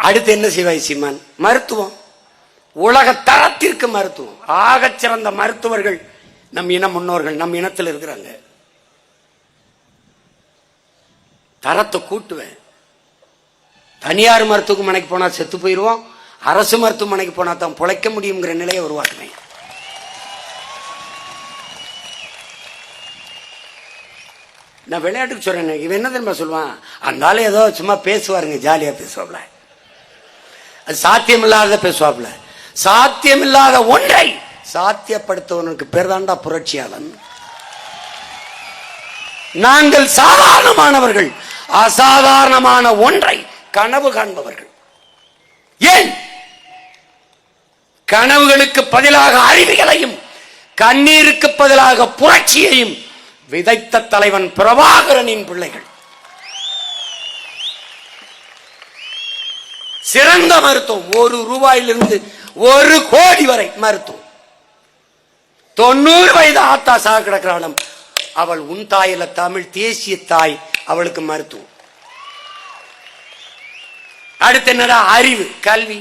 அடுத்து என்ன செய்வாய் சீமான்? மருத்துவம், உலக தரத்திற்கு மருத்துவம். ஆகச் சிறந்த மருத்துவர்கள் நம் இன முன்னோர்கள், நம் இனத்தில் இருக்கிறாங்க. தரத்தை கூட்டுவேன். தனியார் மருத்துவமனைக்கு போனா செத்து போயிடுவோம், அரசு மருத்துவமனைக்கு போனா தான் பிழைக்க முடியுங்கிற நிலையை உருவாக்குவேன். நான் விளையாட்டுக்கு சொல்றேன். இவன் என்ன தெரியுமா சொல்லுவான்? அந்த ஏதோ சும்மா பேசுவாருங்க, ஜாலியா பேசுவாப்ல. அது சாத்தியமில்லாத பேசுவாப்ல. சாத்தியமில்லாத ஒன்றை சாத்தியப்படுத்துவனுக்கு பேர் தாண்டா புரட்சியாளன். நாங்கள் சாதாரணமானவர்கள், அசாதாரணமான ஒன்றை கனவு காண்பவர்கள். ஏன்? கனவுகளுக்கு பதிலாக அறிவுகளையும் கண்ணீருக்கு பதிலாக புரட்சியையும் விதைத்த தலைவன் பிரபாகரனின் பிள்ளைகள். சிறந்த மருத்துவம், 1 ரூபாயிலிருந்து 1 கோடி வரை மருத்துவம். 90 வயது ஆத்தா சாக கிடக்கிறாளும், அவள் உன் தாயில தமிழ் தேசிய தாய், அவளுக்கு மருத்துவம். அடுத்து என்னடா? அறிவு, கல்வி,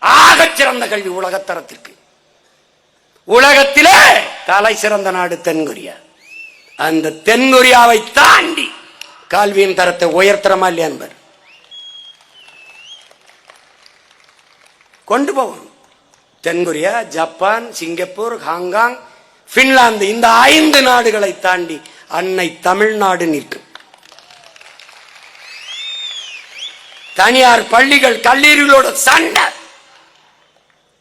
ஆகச் சிறந்த கல்வி உலகத்தரத்திற்கு. உலகத்திலே தலை சிறந்த நாடு தென்கொரியா. அந்த தென்கொரியாவை தாண்டி கல்வியின் தரத்தை உயர்த்தரமா இல்லையா என்பர் கொண்டு போவோம். தென்கொரியா, ஜப்பான், சிங்கப்பூர், ஹாங்காங், பின்லாந்து, இந்த 5 நாடுகளை தாண்டி அன்னை தமிழ்நாடு நிற்கும். தனியார் பள்ளிகள் கல்லூரிகளோட சண்டை.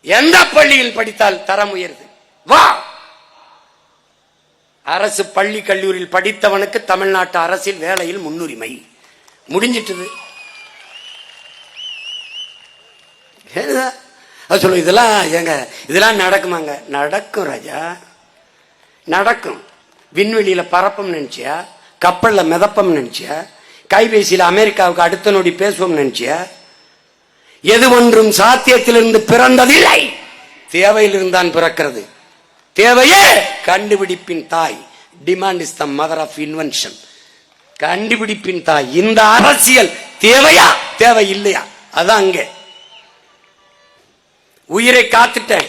எந்த பள்ளியில் படித்தால் தரம் உயர்வு? வா, அரசு பள்ளி கல்லூரியில் படித்தவனுக்கு தமிழ்நாட்டு அரசில் வேலையில் முன்னுரிமை. முடிஞ்சிட்டது. சொல்லு, இதெல்லாம் எங்க இதெல்லாம் நடக்குமாங்க? நடக்கும் ராஜா, நடக்கும். விண்வெளியில பறப்பம் நினைச்சியா? கப்பல்ல மிதப்பம் நினைச்சியா? கைபேசியில் அமெரிக்காவுக்கு அடுத்த நொடி பேசுவோம் நினைச்சியா? எது ஒன்றும் சாத்தியத்திலிருந்து பிறந்ததில்லை, தேவையிலிருந்தான் பிறக்கிறது. தேவையே கண்டுபிடிப்பின் தாய். Demand is the mother of invention. கண்டுபிடிப்பின் தாய். இந்த அரசியல் தேவையா தேவை இல்லையா? அதான் அங்கே. உயிரை காத்துட்டேன்,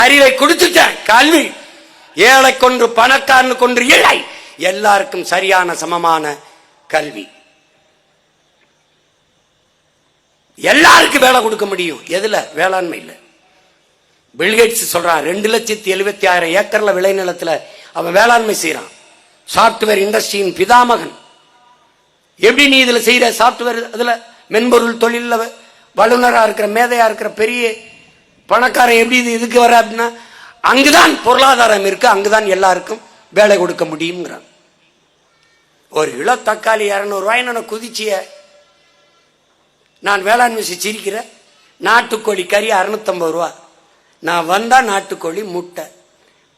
அறிவை கொடுத்துட்டேன். கல்வி ஏழை கொன்று பணக்காரனு கொன்று இல்லை, எல்லாருக்கும் சரியான சமமான கல்வி. எல்லாருக்கும் வேலை கொடுக்க முடியும். எதுல? வேளாண்மை இல்ல. பில்கேட்ஸ் சொல்றான் 2,76,000 ஏக்கர்ல விளைநிலத்துல அவன் வேளாண்மை செய்யறான். சாப்ட்வேர் இண்டஸ்ட்ரியின் பிதாமகன். எப்படி நீ இதுல செய்யற சாப்ட்வேர்? அதுல மென்பொருள் தொழில வல்லுநரா இருக்கிற, மேதையா இருக்கிற பெரிய பணக்காரன் எப்படி இதுக்கு வர அப்படின்னா, அங்குதான் பொருளாதாரம் இருக்கு, அங்குதான் எல்லாருக்கும் வேலை கொடுக்க முடியுங்கிறான். ஒரு கிலோ தக்காளி 200 ரூபாய் நான் குதிச்சிய, நான் வேளாண்மை சிரிக்கிற. நாட்டுக்கோழி கறி 650 ரூபா. நான் வந்தா நாட்டுக்கோழி முட்டை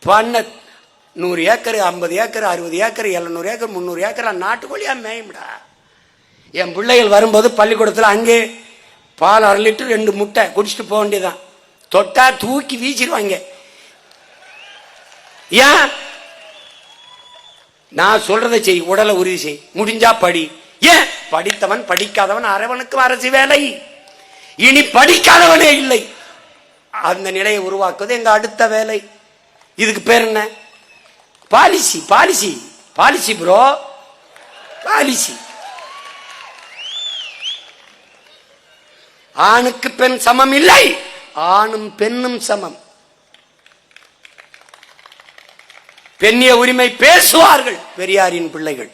பண்ண 100 acre, 50 acre, 60 acre, 700 acre, 300 acre நாட்டுக்கோழியா மேயும்டா. என் பிள்ளைகள் வரும்போது பள்ளிக்கூடத்தில் அங்கே பால் 1/2 லிட்டர் 2 முட்டை குடிச்சிட்டு போக வேண்டியதான். தொட்டா தூக்கி வீசிடுவாங்க. ஏன்? நான் சொல்றதை செய், உடலை உறுதி செய், முடிஞ்சா படி. ஏன்? படித்தவன் படிக்காதவன் அரவனுக்கும் அரசு வேலை. இனி படிக்காதவனே இல்லை. அந்த நிலையை உருவாக்குவது எங்க அடுத்த வேலை. இதுக்கு பேர் என்ன? Policy. Policy policy bro, policy. ஆணுக்கு பெண் சமம் இல்லை, ஆணும் பெண்ணும் சமம். பெண்ணிய உரிமை பேசுவார்கள் பெரியாரின் பிள்ளைகள்,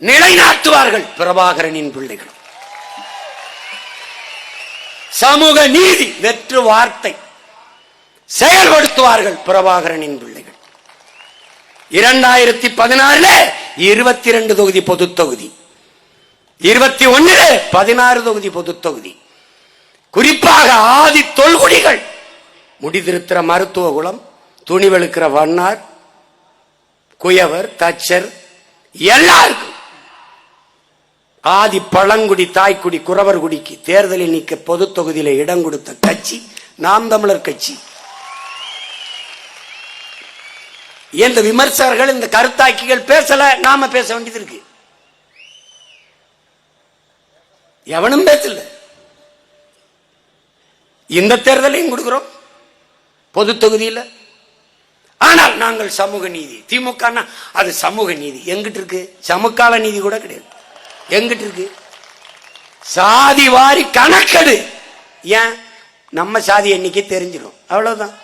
நிலைநாட்டுவார்கள் பிரபாகரனின் பிள்ளைகள். சமூக நீதி வெற்று வார்த்தை செயல்படுத்துவார்கள் பிரபாகரனின் பிள்ளைகள். 2016 22 தொகுதி பொது தொகுதி, 21 16 தொகுதி பொது தொகுதி. குறிப்பாக ஆதி தொல்குடிகள், முடிதிருத்திர மருத்துவ குலம், துணிவெழுக்கிற வண்ணார், குயவர், தச்சர், எல்லாருக்கும் ஆதி பழங்குடி தாய்க்குடி குறவர் குடிக்கு தேர்தலில் நீக்க பொது தொகுதியில இடம் கொடுத்த கட்சி நாம் தமிழர் கட்சி. இந்த விமர்சகர்கள், இந்த கருத்தாக்கிகள் பேசல, நாம பேச வேண்டியது இருக்கு. எவனும் பேசல. இந்த தேர்தலையும் கொடுக்கிறோம் பொது தொகுதியில். ஆனால் நாங்கள் சமூக நீதி, திமுக அது சமூக நீதி எங்கிட்டு இருக்கு? சமகால நீதி கூட கிடையாது. எங்கிட்டு இருக்கு? சாதி வாரி கணக்கெடு. ஏன்? நம்ம சாதி எண்ணிக்கை தெரிஞ்சிடும், அவ்வளவுதான்.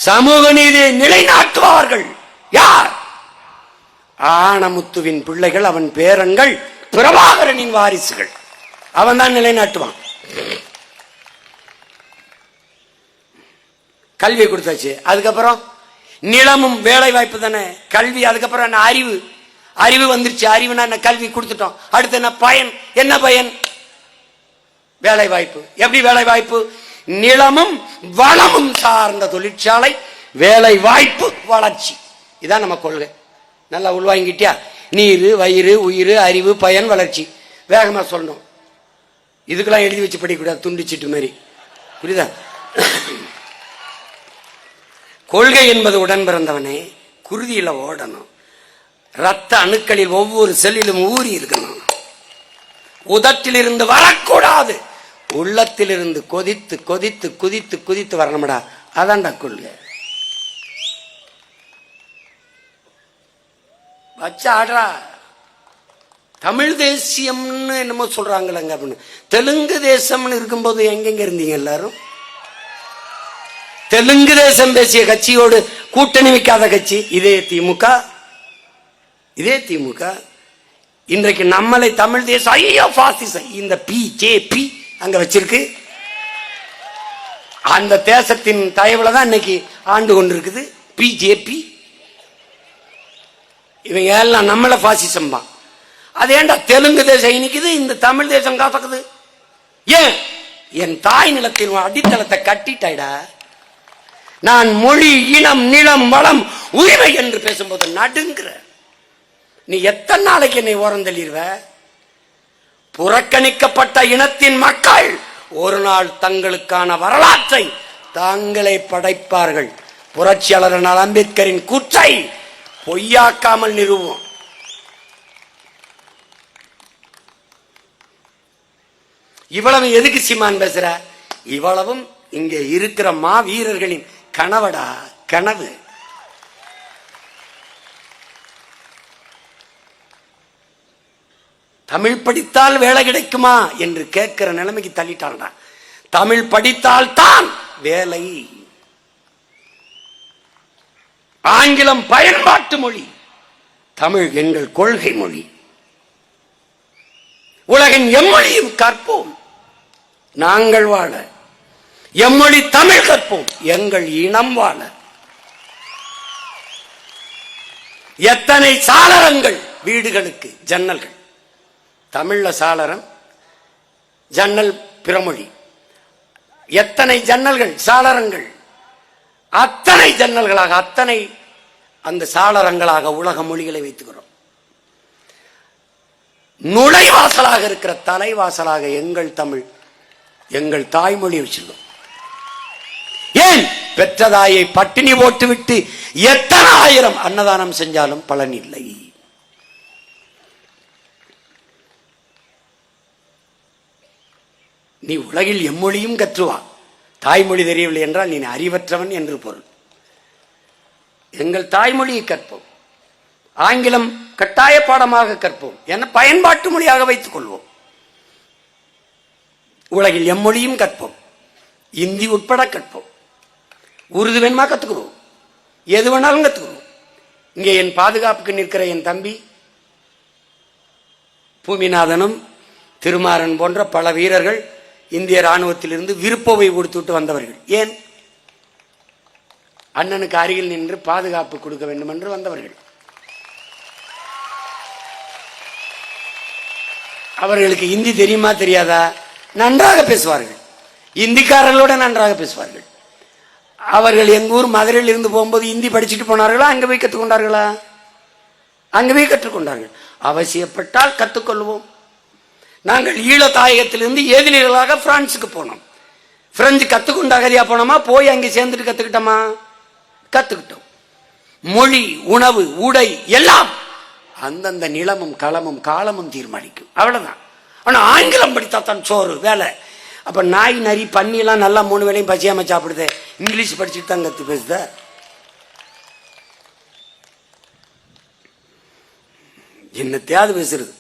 சமூக நீதியை நிலைநாட்டுவார்கள் யார்? ஆனமுத்துவின் பிள்ளைகள், அவன் பேரன்கள், பிரபாகரனின் வாரிசுகள். அவன் தான் நிலைநாட்டுவான். கல்வி கொடுத்தாச்சு, அதுக்கப்புறம் நிலமும் வேலை வாய்ப்பு தானே கல்வி. அதுக்கப்புறம் என்ன? அறிவு. அறிவு வந்துருச்சு. அறிவுனா என்ன? கல்வி கொடுத்துட்டோம். அடுத்து என்ன பயன்? என்ன பயன்? வேலை வாய்ப்பு. எப்படி வேலை வாய்ப்பு? நிலமும் வளமும் சார்ந்த தொழிற்சாலை, வேலை வாய்ப்பு, வளர்ச்சி. இதான் நம்ம கொள்கை. நல்லா உள்வாங்கிட்டியா? நீர், வயிறு, உயிர், அறிவு, பயன், வளர்ச்சி. வேகமா சொல்லணும். இதுக்கெல்லாம் எழுதி வச்சு படிக்கக்கூடாது, துண்டிச்சிட்டு மாதிரி. புரியுதா? கொள்கை என்பது உடன் பிறந்தவனே குருதியில ஓடணும். ரத்த அணுக்களில் ஒவ்வொரு செல்லிலும் ஊறி இருக்கணும். உதட்டில் இருந்து வரக்கூடாது, உள்ளத்தில் இருந்து கொதித்து கொதித்து குதித்து குதித்து வரணும்டா. அதான்டா கொள்கை. வச்ச ஆடுறா. தமிழ் தேசியம்னு என்னமோ சொல்றாங்களங்க அப்படின்னு. தெலுங்கு தேசம்னு இருக்கும்போது எங்கெங்க இருந்தீங்க எல்லாரும்? தெலுங்கு தேசம் பேசிய கட்சியோடு கூட்டணி வைக்காத கட்சி இதே திமுக. இதே திமுக இன்றைக்கு நம்மளை தமிழ் தேசம், ஐயோ பாசிசம், இந்த பிஜேபி அங்க வச்சிருக்கு. அந்த தேசத்தின் தயவுல தான் இன்னைக்கு ஆண்டு கொண்டிருக்குது பிஜேபி. இவங்க எல்லாம் நம்மள பாசிசம் தான். அது ஏண்டா தெலுங்கு தேசம் இனிக்குது, இந்த தமிழ் தேசம் காத்தக்குது? ஏன்? என் தாய் நிலத்தின் அடித்தளத்தை கட்டிட்டாய்டா. நான் மொழி, இனம், நிலம், வளம், உரிமை என்று பேசும்போது நடுங்கிற. நீ எத்தனை நாளைக்கு என்னை ஓரந்தள்ளிடுவ? புறக்கணிக்கப்பட்ட இனத்தின் மக்கள் ஒரு நாள் தங்களுக்கான வரலாற்றை தாங்களே படைப்பார்கள். புரட்சியாளர் அம்பேத்கரின் கூற்றை பொய்யாக்காமல் நிறுவோம். இவ்வளவு எதுக்கு சீமான் பேசுற? இவ்வளவும் இங்கே இருக்கிற மா வீரர்களின் கனவடா, கனவு. தமிழ் படித்தால் வேலை கிடைக்குமா என்று கேட்கிற நிலைமைக்கு தள்ளிட்டான்டா. தமிழ் படித்தால் தான் வேலை. ஆங்கிலம் பயன்பாட்டு மொழி, தமிழ் எங்கள் கொள்கை மொழி. உலகின் எம்மொழியும் கற்போம், நாங்கள் வாழ. எம்மொழி தமிழ் கற்போம், எங்கள் இனம் வாழ. எத்தனை சாளரங்கள் வீடுகளுக்கு, ஜன்னல்கள். தமிழ்ல சாளரம், ஜன்னல் பிறமொழி. எத்தனை ஜன்னல்கள், சாளரங்கள். அத்தனை ஜன்னல்களாக, அத்தனை அந்த சாளரங்களாக உலக மொழிகளை வைத்துக்கிறோம். நுழைவாசலாக இருக்கிற தலைவாசலாக எங்கள் தமிழ், எங்கள் தாய்மொழி வச்சிருக்கோம். ஏன்? பெற்றதாயை பட்டினி போட்டுவிட்டு எத்தனை ஆயிரம் அன்னதானம் செஞ்சாலும் பலன் இல்லை. நீ உலகில் எம்மொழியும் கற்றுவா, தாய்மொழி தெரியவில்லை என்றால் நீ அறிவற்றவன் என்று பொருள். எங்கள் தாய்மொழியை கற்போம். ஆங்கிலம் கட்டாய பாடமாக கற்போம், என பயன்பாட்டு மொழியாக வைத்துக் கொள்வோம். உலகில் எம்மொழியும் கற்போம், இந்தி உட்பட கற்போம். உருது வேணுமா கத்துக்கிறோம், எது வேணாலும் கத்துக்கிறோம். இங்கே என் பாதுகாப்புக்கு நிற்கிற என் தம்பி பூமிநாதனும் திருமாறன் போன்ற பல வீரர்கள் இந்திய ராணுவத்திலிருந்து விருப்பவை கொடுத்துவிட்டு வந்தவர்கள். ஏன்? அண்ணனுக்கு அருகில் நின்று பாதுகாப்பு கொடுக்க வேண்டும் என்று வந்தவர்கள். அவர்களுக்கு இந்தி தெரியுமா தெரியாதா? நன்றாக பேசுவார்கள், இந்திக்காரர்களோட நன்றாக பேசுவார்கள். அவர்கள் எங்க ஊர் மதுரையில் இருந்து போகும்போது இந்தி படிச்சுட்டு போனார்களா? அங்க போய் கற்றுக்கொண்டார்களா? அங்க போய் கற்றுக்கொண்டார்கள். அவசியப்பட்டால் கற்றுக்கொள்வோம். நாங்கள் ஈழ தாயகத்திலிருந்து ஏதிலிகளாக பிரான்சுக்கு போனோம். பிரெஞ்சு கத்துக்கொண்டு அகதியா போனோமா? போய் அங்கே சேர்ந்துட்டு கத்துக்கிட்டோமா? கத்துக்கிட்டோம். மொழி, உணவு, உடை எல்லாம் அந்தந்த நிலமும் களமும் காலமும் தீர்மானிக்கும். அவ்வளவுதான். ஆனா ஆங்கிலம் படித்தா தான் சோறு வேலை. அப்ப நாய் நரி பன்னி எல்லாம் நல்லா 3 வேளையும் பசியாம சாப்பிடுது. இங்கிலீஷ் படிச்சுட்டு தான் கத்து பேசுத. என்னத்தையாவது பேசுறது.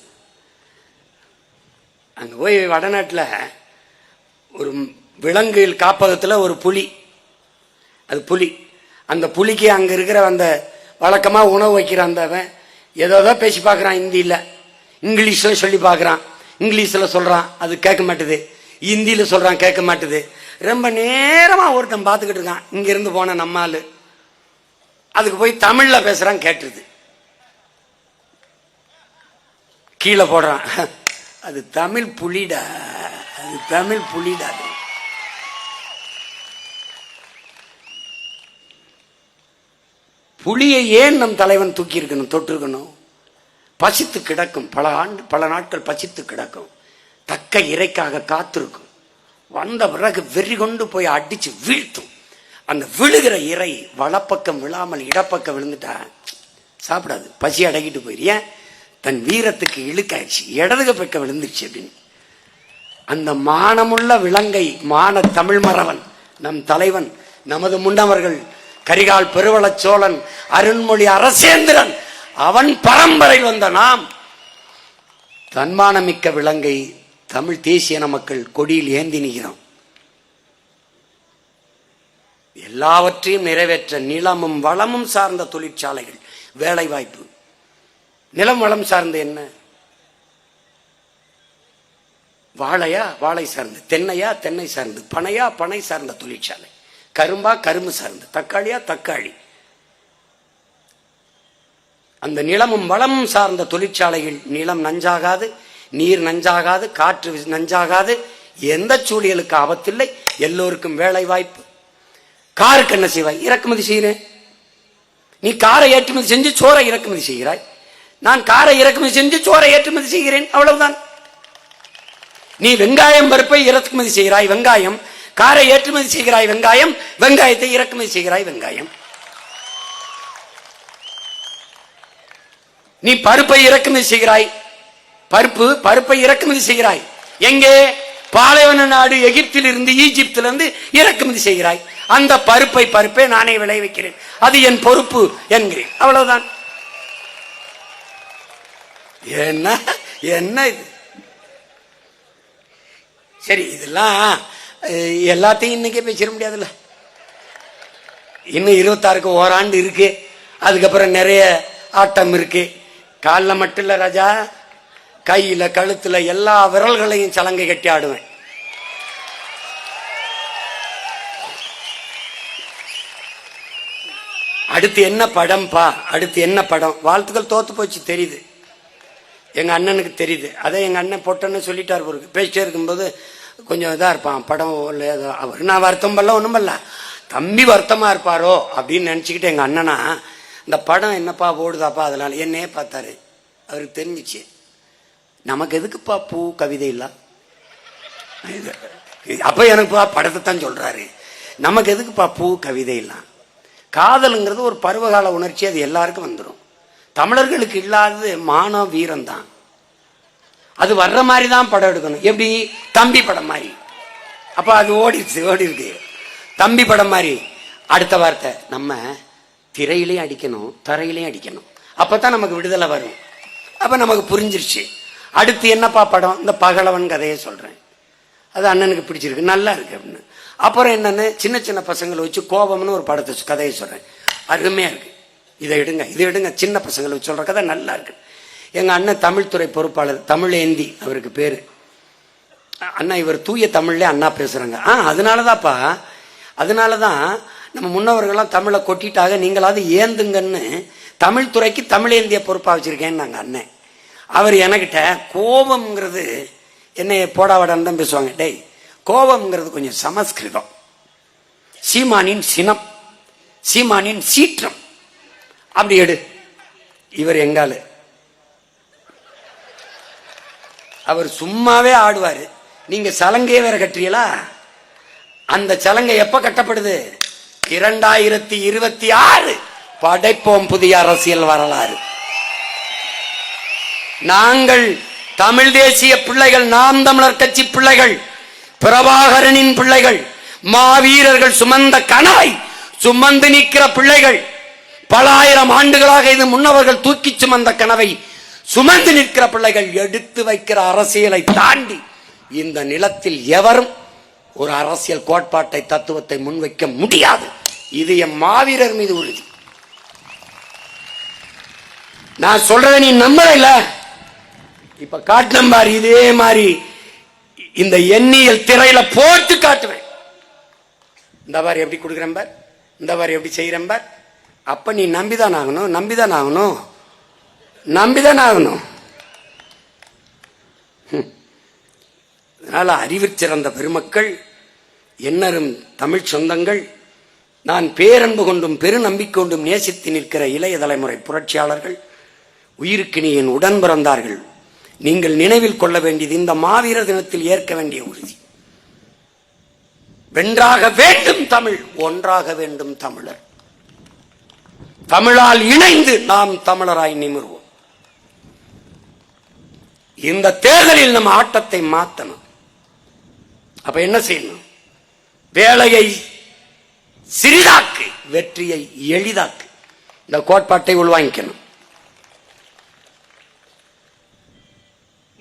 அங்க போய் வடநாட்டில் ஒரு விலங்குகள் காப்பகத்தில் ஒரு புலி, அது புலி. அந்த புலிக்கு அங்க இருக்கிற அந்த வழக்கமா உணவு வைக்கிற அந்தவன் ஏதோ பேசி பார்க்கறான். ஹிந்தியில் இங்கிலீஷ்ல சொல்லி பார்க்கறான். இங்கிலீஷ்ல சொல்றான், அது கேட்க மாட்டுது. ஹிந்தியில சொல்றான், கேட்க மாட்டுது. ரொம்ப நேரமா ஒருத்தன் பார்த்துக்கிட்டு இருக்கான். இங்க இருந்து போன நம்மாலு அதுக்கு போய் தமிழ்ல பேசுறான், கேட்டுருது. கீழே போடுறான், அது தமிழ் புலிடா, அது தமிழ் புலிடா. புலியை ஏன் நம் தலைவன் தூக்கி இருக்கணும், தொட்டு இருக்கணும்? பசித்து கிடக்கும், பல நாட்கள் பசித்து கிடக்கும், தக்க இறைக்காக காத்திருக்கும். வந்த பிறகு வெறி கொண்டு போய் அடிச்சு வீழ்த்தும். அந்த விழுகிற இறை வலப்பக்கம் விழாமல் இடப்பக்கம் விழுந்துட்டா சாப்பிடாது, பசி அடக்கிட்டு போயிரு. தன் வீரத்துக்கு இழுக்காச்சு, இடதுக பக்கம் விழுந்துருச்சு அப்படின்னு. அந்த மானமுள்ள விலங்கை மான தமிழ் மறவன் நம் தலைவன் நமது முன்னவர்கள் கரிகால் பெருவள சோழன், அருண்மொழி அரசேந்திரன், அவன் பரம்பரையில் வந்த நாம் தன்மானமிக்க விலங்கை தமிழ் தேசிய மக்கள் கொடியில் ஏந்தி நிற்கிறோம். எல்லாவற்றையும் நிறைவேற்ற நிலமும் வளமும் சார்ந்த தொழிற்சாலைகள், வேலை வாய்ப்பு. நிலம் வளம் சார்ந்த என்ன? வாழையா வாழை சார்ந்து, தென்னையா தென்னை சார்ந்து, பனையா பனை சார்ந்த தொழிற்சாலை, கரும்பா கரும்பு சார்ந்து, தக்காளியா தக்காளி. அந்த நிலமும் வளமும் சார்ந்த தொழிற்சாலைகள். நிலம் நஞ்சாகாது, நீர் நஞ்சாகாது, காற்று நஞ்சாகாது, எந்த சூழலுக்கு ஆபத்தில்லை, எல்லோருக்கும் வேலை வாய்ப்பு. காருக்கு என்ன செய்வாய்? இறக்குமதி செய்கிறேன். நீ காரை ஏற்றுமதி செஞ்சு சோறை இறக்குமதி செய்கிறாய், நான் காரை இறக்குமதி செஞ்சு சோறை ஏற்றுமதி செய்கிறேன், அவ்வளவுதான். நீ வெங்காயம் பருப்பை இறக்குமதி செய்கிறாய், வெங்காயம். காரை ஏற்றுமதி செய்கிறாய், வெங்காயம். வெங்காயத்தை இறக்குமதி செய்கிறாய், வெங்காயம். நீ பருப்பை இறக்குமதி செய்கிறாய், பருப்பை இறக்குமதி செய்கிறாய். எங்கே? பாலைவன நாடு எகிப்தில் இருந்து, ஈஜிப்தில் இருந்து இறக்குமதி செய்கிறாய். அந்த பருப்பை நானே விளைவிக்கிறேன், அது என் பொறுப்பு என்கிறேன், அவ்வளவுதான். என்ன என்ன இது? சரி, இதெல்லாம் எல்லாத்தையும் இன்னைக்கே பேசிட முடியாதுல்ல. இன்னும் 26க்கு ஓராண்டு இருக்கு. அதுக்கப்புறம் நிறைய ஆட்டம் இருக்கு. காலில் மட்டும் இல்ல ராஜா, கையில கழுத்துல எல்லா விரல்களையும் சலங்கை கட்டி ஆடுவேன். அடுத்து என்ன படம்பா? அடுத்து என்ன படம்? வாழ்த்துக்கள். தோத்து போச்சு தெரியுது, எங்க அண்ணனுக்கு தெரியுது. அதை எங்க அண்ணன் பொட்டன்னு சொல்லிட்டார். பொருக்கு பேசிட்டே இருக்கும்போது கொஞ்சம் இதா இருப்பான் படம். அவர் நான் வருத்தம் பண்ணல, ஒன்றும் பண்ணல, தம்பி வருத்தமா இருப்பாரோ அப்படின்னு நினைச்சுக்கிட்டு எங்க அண்ணனா இந்த படம் என்னப்பா ஓடுதாப்பா, அதனால என்னையே பார்த்தாரு. அவருக்கு தெரிஞ்சிச்சு, நமக்கு எதுக்குப்பா பூ கவிதை இல்ல. அப்ப எனக்கு படத்தை தான் சொல்றாரு, நமக்கு எதுக்குப்பா பூ கவிதை இல்ல. காதலுங்கிறது ஒரு பருவகால உணர்ச்சி, அது எல்லாருக்கும் வந்துடும். தமிழர்களுக்கு இல்லாதது மானம் வீரம் தான். அது வர்ற மாதிரி தான் படம் எடுக்கணும். எப்படி? தம்பி படம் மாதிரி. அப்ப அது ஓடி இருக்கு, தம்பி படம் மாதிரி. அடுத்த வார்த்தை, நம்ம திரையிலையும் அடிக்கணும், தரையிலையும் அடிக்கணும், அப்பதான் நமக்கு விடுதலை வரும். அப்ப நமக்கு புரிஞ்சிருச்சு. அடுத்து என்னப்பா படம்? இந்த பகலவன் கதையை சொல்றேன், அது அண்ணனுக்கு பிடிச்சிருக்கு, நல்லா இருக்கு அப்படின்னு. அப்புறம் என்னன்னு சின்ன சின்ன பசங்களை வச்சு கோபம்னு ஒரு படத்தை கதையை சொல்றேன், அருமையா இருக்கு, இதை எடுங்க, சின்ன பசங்களை வச்சு சொல்ற கதை நல்லா இருக்கு. எங்க அண்ணன் தமிழ்துறை பொறுப்பாளர், தமிழேந்தி அவருக்கு பேரு. அண்ணா இவர் தூய தமிழ்ல அண்ணா பேசுறாங்க. அதனாலதான்ப்பா, அதனாலதான் நம்ம முன்னவர்கள்லாம் தமிழை கொட்டிட்டாக, நீங்களாவது ஏந்துங்கன்னு தமிழ் துறைக்கு தமிழேந்திய பொறுப்பா வச்சிருக்கேன்னு நாங்க அண்ணன். அவர் எனக்கிட்ட கோபம்ங்கிறது என்னை போடாவடான்னு தான் பேசுவாங்க. டேய், கோபம்ங்கிறது கொஞ்சம் சமஸ்கிருதம், சீமானின் சினம், சீமானின் சீற்றம், அப்படி எடு. இவர் எங்காலு, அவர் சும்மாவே ஆடுவாரு, நீங்க சலங்கையே வேற கட்டுறீங்களா? அந்த சலங்கை எப்ப கட்டப்படுது? 2026 படைப்போம் புதிய அரசியல் வரலாறு. நாங்கள் தமிழ் தேசிய பிள்ளைகள், நாம் தமிழர் கட்சி பிள்ளைகள், பிரபாகரனின் பிள்ளைகள், மாவீரர்கள் சுமந்த கனவை சுமந்து நிற்கிற பிள்ளைகள், பல ஆயிரம் ஆண்டுகளாக இது முன்னவர்கள் தூக்கி சுமந்த கனவை சுமந்து நிற்கிற பிள்ளைகள், எடுத்து வைக்கிற அரசியலை தாண்டி இந்த நிலத்தில் எவரும் ஒரு அரசியல் கோட்பாட்டை, தத்துவத்தை முன்வைக்க முடியாது. இது என் மாவீரர் மீது உறுதி. நான் சொல்றத நீ நம்பல, இப்ப காட்டினம்பார் இதே மாதிரி இந்த எண்ணியல் திரையில போட்டு காட்டுவேன். இந்த பார் எப்படி கொடுக்குறேன் பார், இந்த பார் எப்படி செய்யறேன் பார். அப்ப நீ நம்பிதான் ஆகணும், நம்பிதான் ஆகணும், நம்பிதான் ஆகணும். அதனால அறிவு சிறந்த பெருமக்கள், என்னரும் தமிழ் சொந்தங்கள், நான் பேரன்பு கொண்டும் பெரு நம்பிக்கை கொண்டும் நேசித்து நிற்கிற இளைய தலைமுறை புரட்சியாளர்கள், உயிருக்கு நீ என் உடன் பிறந்தார்கள். நீங்கள் நினைவில் கொள்ள வேண்டியது இந்த மாவீரர் தினத்தில் ஏற்க வேண்டிய உறுதி. வென்றாக வேண்டும் தமிழ், ஒன்றாக வேண்டும் தமிழர். தமிழால் இணைந்து நாம் தமிழராய் நிமிர்வோம். இந்த தேர்தலில் நம்ம ஆட்டத்தை மாற்றணும். அப்ப என்ன செய்யணும்? வேலையை சிறிதாக்கு, வெற்றியை எளிதாக்கு. இந்த கோட்பாட்டை உள்வாங்கிக்கணும்.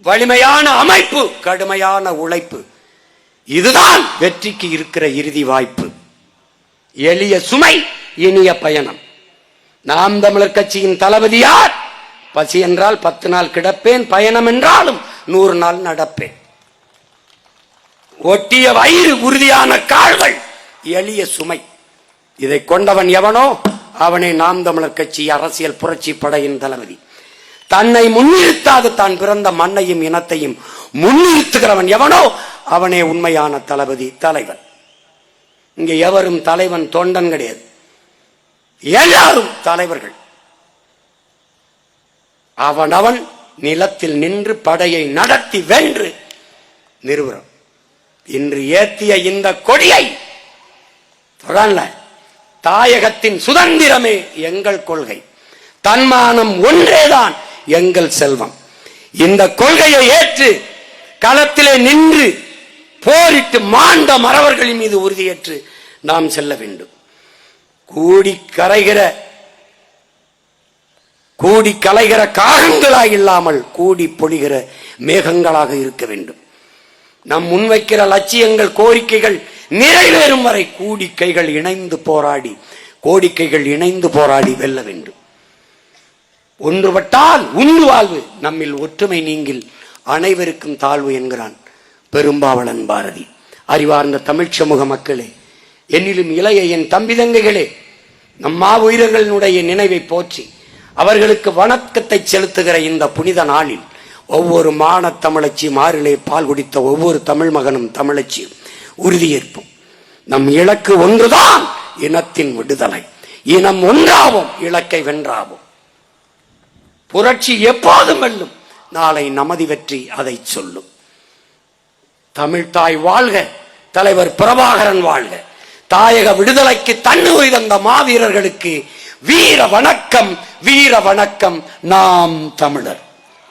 வலிமையான அமைப்பு, கடுமையான உழைப்பு, இதுதான் வெற்றிக்கு இருக்கிற இறுதி வாய்ப்பு. எளிய சுமை, இனிய பயணம். நாம் தமிழர் கட்சியின் தளபதி யார்? பசி என்றால் 10 நாள் கிடப்பேன், பயணம் என்றாலும் 100 நாள் நடப்பேன். ஒட்டிய வயிறு, உறுதியான கால்கள், எளிய சுமை. இதை கொண்டவன் எவனோ அவனை நாம் தமிழர் கட்சி அரசியல் புரட்சி படையின் தளபதி. தன்னை முன்னிறுத்தாது தான் பிறந்த மண்ணையும் இனத்தையும் முன்னிறுத்துகிறவன் எவனோ அவனே உண்மையான தளபதி, தலைவன். இங்க எவரும் தலைவன் தொண்டன் கிடையாது, எல்லாரும் தலைவர்கள். அவனவன் நிலத்தில் நின்று படையை நடத்தி வென்று நிறுவனம். இன்று ஏத்திய இந்த கொடியை தாயகத்தின் சுதந்திரமே எங்கள் கொள்கை, தன்மானம் ஒன்றேதான் எங்கள் செல்வம். இந்த கொள்கையை ஏற்று களத்திலே நின்று போரிட்டு மாண்ட மறவர்களின் மீது உறுதியேற்று நாம் செல்ல வேண்டும். கூடி கலைகிற காகங்களாக இல்லாமல் கூடி பொழிகிற மேகங்களாக இருக்க வேண்டும். நம் முன்வைக்கிற லட்சியங்கள், கோரிக்கைகள் நிறைவேறும் வரை கூடிக்கைகள் இணைந்து போராடி, கோடிக்கைகள் இணைந்து போராடி வெல்ல வேண்டும். ஒன்றுபட்டால் உண்டு வாழ்வு, நம்மில் ஒற்றுமை நீங்கில் அனைவருக்கும் தாழ்வு என்கிறான் பெரும்பாவளன் பாரதி. அறிவார்ந்த தமிழ் சமூக மக்களே, என்னிலும் இளைய என் தம்பி தங்கைகளே, நம் மாவீரர்களுடைய நினைவை போற்றி அவர்களுக்கு வணக்கத்தை செலுத்துகிற இந்த புனித நாளில் ஒவ்வொரு மான தமிழச்சி மாறிலே பால் குடித்த ஒவ்வொரு தமிழ் மகனும் தமிழச்சியும் உறுதியேற்போம். நம் இலக்கு ஒன்றுதான், இனத்தின் விடுதலை. இனம் ஒன்றாவோம், இலக்கை வென்றாவோம். புரட்சி எப்போதும் வெல்லும், நாளை நமது வெற்றி அதை சொல்லும். தமிழ்தாய் வாழ்க, தலைவர் பிரபாகரன் வாழ்க. தாயக விடுதலைக்கு தன்னுயிர் தந்த மாவீரர்களுக்கு வீர வணக்கம், வீர வணக்கம். நாம் தமிழர்.